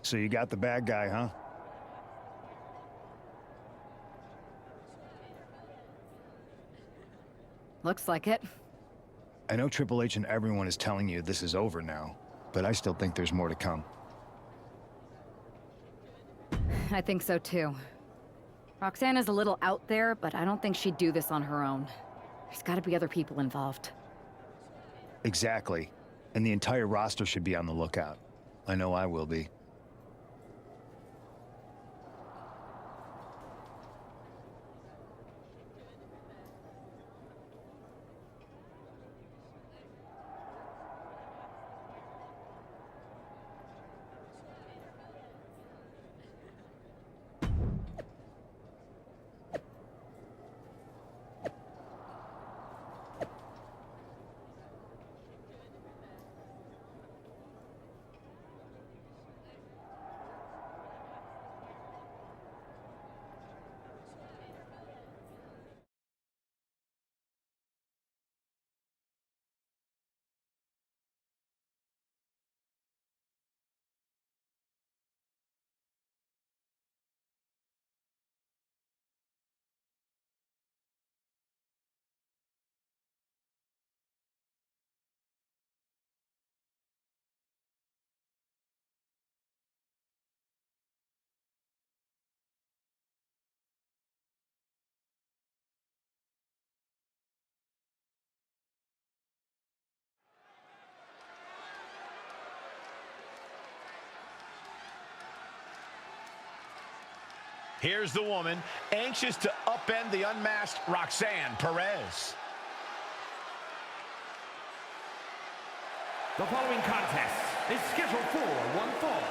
So you got the bad guy, huh? Looks like it. I know Triple H and everyone is telling you this is over now, but I still think there's more to come. I think so too. Roxanne is a little out there, but I don't think she'd do this on her own. There's gotta be other people involved. Exactly. And the entire roster should be on the lookout. I know I will be. Here's the woman, anxious to upend the unmasked Roxanne Perez. The following contest is scheduled for one fall.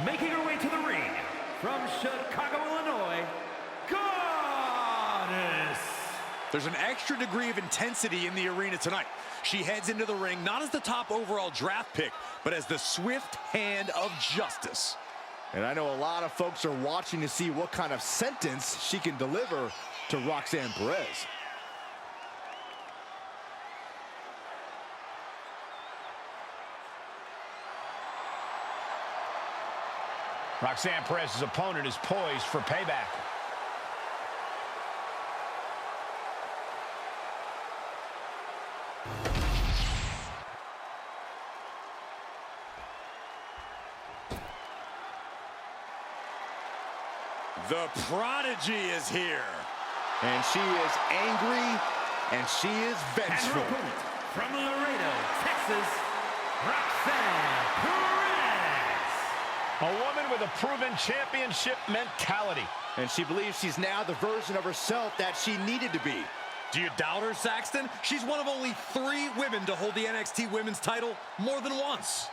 Making her way to the ring from Chicago, Illinois, Goddess. There's an extra degree of intensity in the arena tonight. She heads into the ring not as the top overall draft pick, but as the swift hand of justice. And I know a lot of folks are watching to see what kind of sentence she can deliver to Roxanne Perez. Roxanne Perez's opponent is poised for payback. The prodigy is here. And she is angry, and she is And her vengeful. opponent from Laredo, Texas, Roxanne Perez. A woman with a proven championship mentality. And she believes she's now the version of herself that she needed to be. Do you doubt her, Saxton? She's one of only 3 women to hold the NXT Women's title more than once.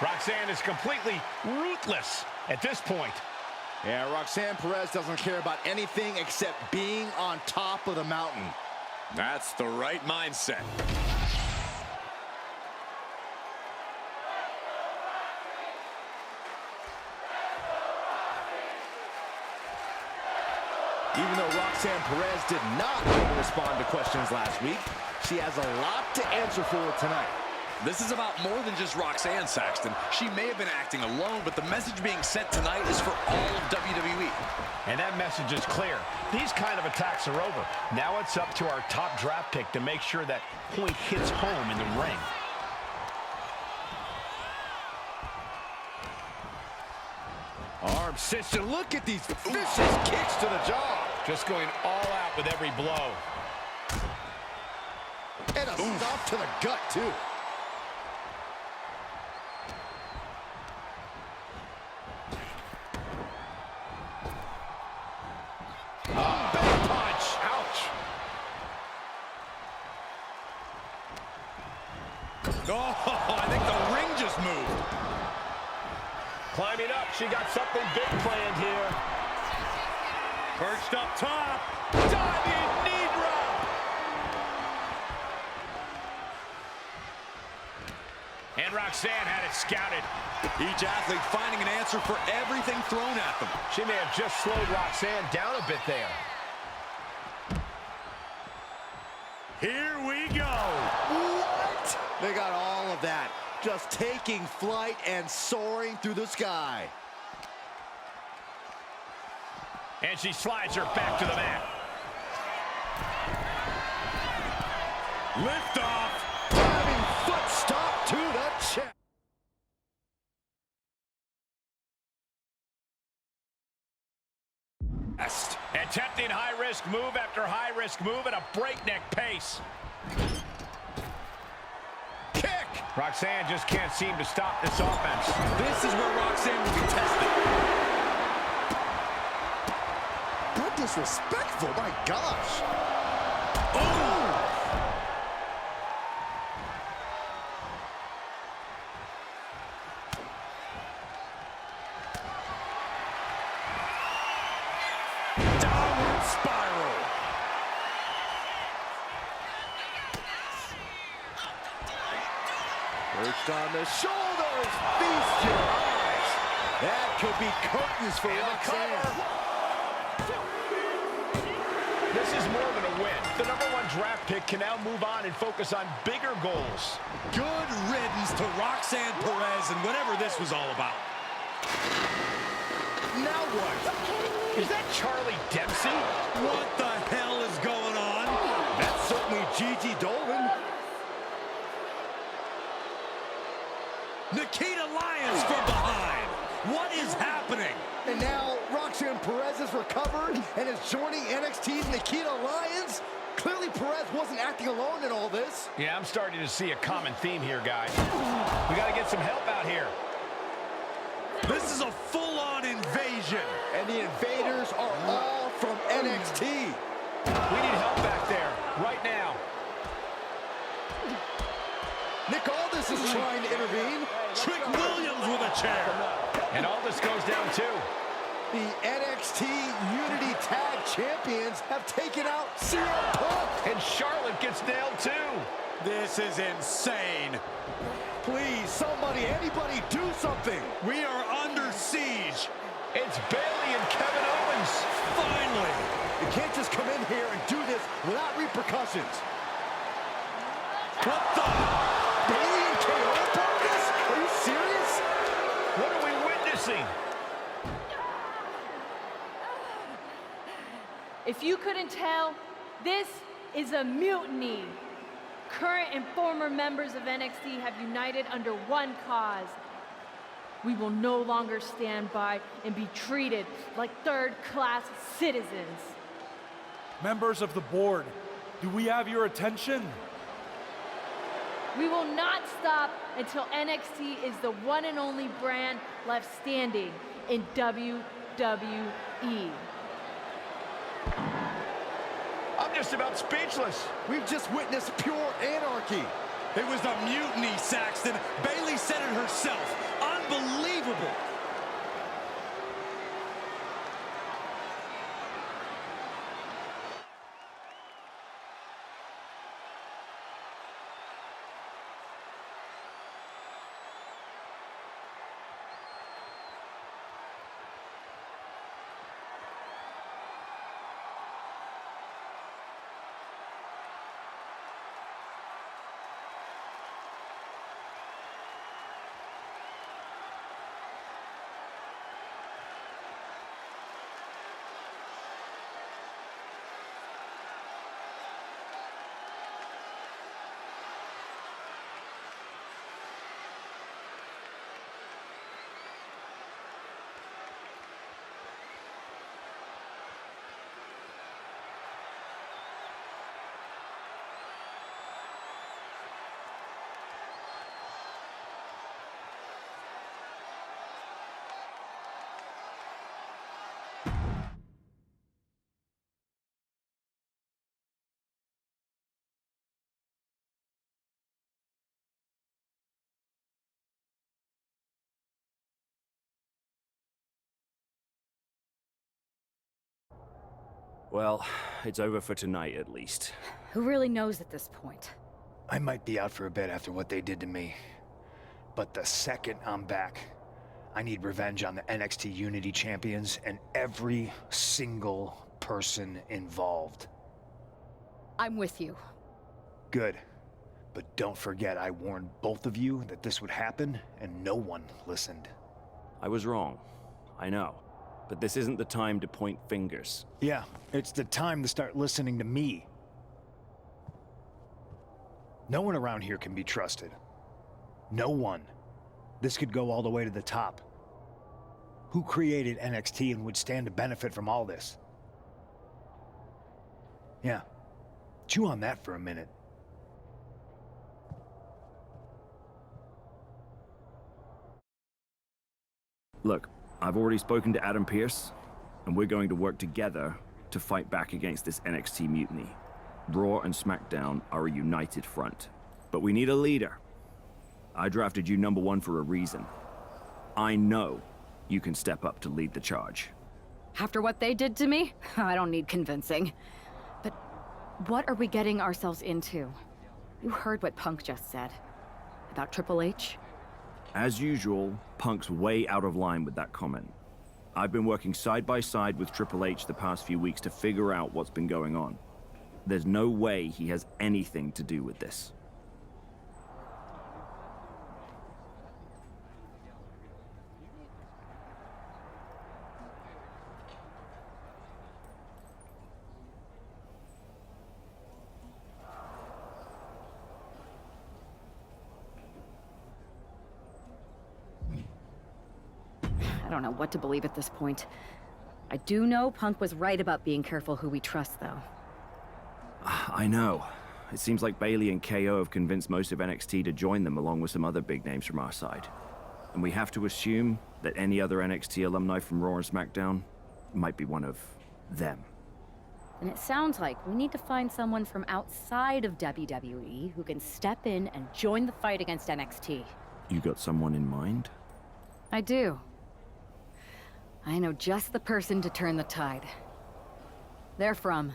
Roxanne is completely ruthless at this point. Yeah, Roxanne Perez doesn't care about anything except being on top of the mountain. That's the right mindset. Even though Roxanne Perez did not respond to questions last week, she has a lot to answer for tonight. This is about more than just Roxanne, Saxton. She may have been acting alone, but the message being sent tonight is for all of WWE. And that message is clear. These kind of attacks are over. Now it's up to our top draft pick to make sure that point hits home in the ring. Arm cinched. Look at these vicious kicks to the jaw. Just going all out with every blow. And a stop to the gut, too. Belly punch. Ouch. Oh, I think the ring just moved. Climbing up, she got something big planned here. Perched up top. Diving knee drop. And Roxanne had it scouted. Each athlete finding an answer for everything thrown at them. She may have just slowed Roxanne down a bit there. Here we go. What? They got all of that. Just taking flight and soaring through the sky. And she slides her back to the mat. Lift off. Diving foot stop to the chest. Attempting high-risk move after high-risk move at a breakneck pace. Kick. Roxanne just can't seem to stop this offense. This is where Roxanne will be tested. How disrespectful, my gosh. Oh! Downward spiral. Perched on the shoulders. Feast your eyes. That could be curtains for Roxanne. This is more than a win. The #1 draft pick can now move on and focus on bigger goals. Good riddance to Roxanne Perez and whatever this was all about. Now what? Is that Charlie Dempsey? What the hell is going on? That's certainly Gigi Dolan. Nikita Lyons from behind. What is happening? And now Roxanne Perez is recovered and is joining NXT's Nikita Lyons. Clearly Perez wasn't acting alone in all this. Yeah, I'm starting to see a common theme here, guys. We got to get some help out here. This is a full-on invasion. And the invaders are all from NXT. We need help back there, right now. Nick Aldis is trying to intervene. Trick Williams with a chair. And all this goes down, too. The NXT Unity Tag Champions have taken out CM Punk. And Charlotte gets nailed, too. This is insane. Please, somebody, anybody, do something. We are under siege. It's Bayley and Kevin Owens. Finally. You can't just come in here and do this without repercussions. What the? Bayley and KO about this? Are you serious? What are we witnessing? If you couldn't tell, this is a mutiny. Current and former members of NXT have united under one cause. We will no longer stand by and be treated like third-class citizens. Members of the board, do we have your attention? We will not stop until NXT is the one and only brand left standing in WWE. I'm just about speechless. We've just witnessed pure anarchy. It was a mutiny, Saxton. Bayley said it herself. Unbelievable. Well, it's over for tonight at least. Who really knows at this point? I might be out for a bit after what they did to me. But the second I'm back, I need revenge on the NXT Unity Champions and every single person involved. I'm with you. Good. But don't forget, I warned both of you that this would happen, and no one listened. I was wrong. I know. But this isn't the time to point fingers. Yeah, it's the time to start listening to me. No one around here can be trusted. No one. This could go all the way to the top. Who created NXT and would stand to benefit from all this? Yeah. Chew on that for a minute. Look, I've already spoken to Adam Pearce, and we're going to work together to fight back against this NXT mutiny. Raw and SmackDown are a united front. But we need a leader. I drafted you #1 for a reason. I know you can step up to lead the charge. After what they did to me, I don't need convincing. But what are we getting ourselves into? You heard what Punk just said. About Triple H? As usual, Punk's way out of line with that comment. I've been working side by side with Triple H the past few weeks to figure out what's been going on. There's no way he has anything to do with this. I don't know what to believe at this point. I do know Punk was right about being careful who we trust, though. I know. It seems like Bayley and KO have convinced most of NXT to join them along with some other big names from our side. And we have to assume that any other NXT alumni from Raw and SmackDown might be one of them. And it sounds like we need to find someone from outside of WWE who can step in and join the fight against NXT. You got someone in mind? I do. I know just the person to turn the tide. They're from...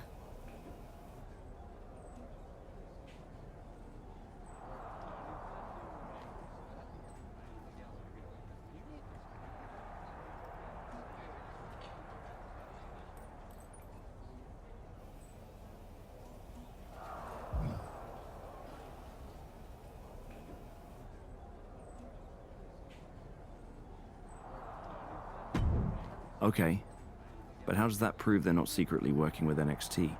Okay, but how does that prove they're not secretly working with NXT?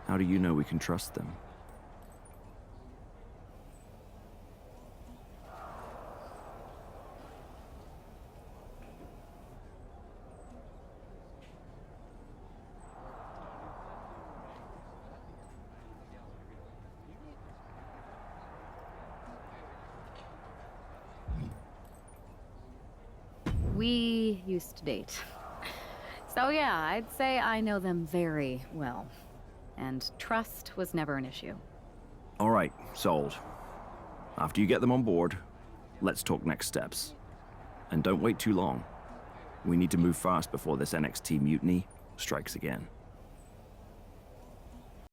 How do you know we can trust them? We used to date. So yeah, I'd say I know them very well. And trust was never an issue. All right, sold. After you get them on board, let's talk next steps. And don't wait too long. We need to move fast before this NXT mutiny strikes again.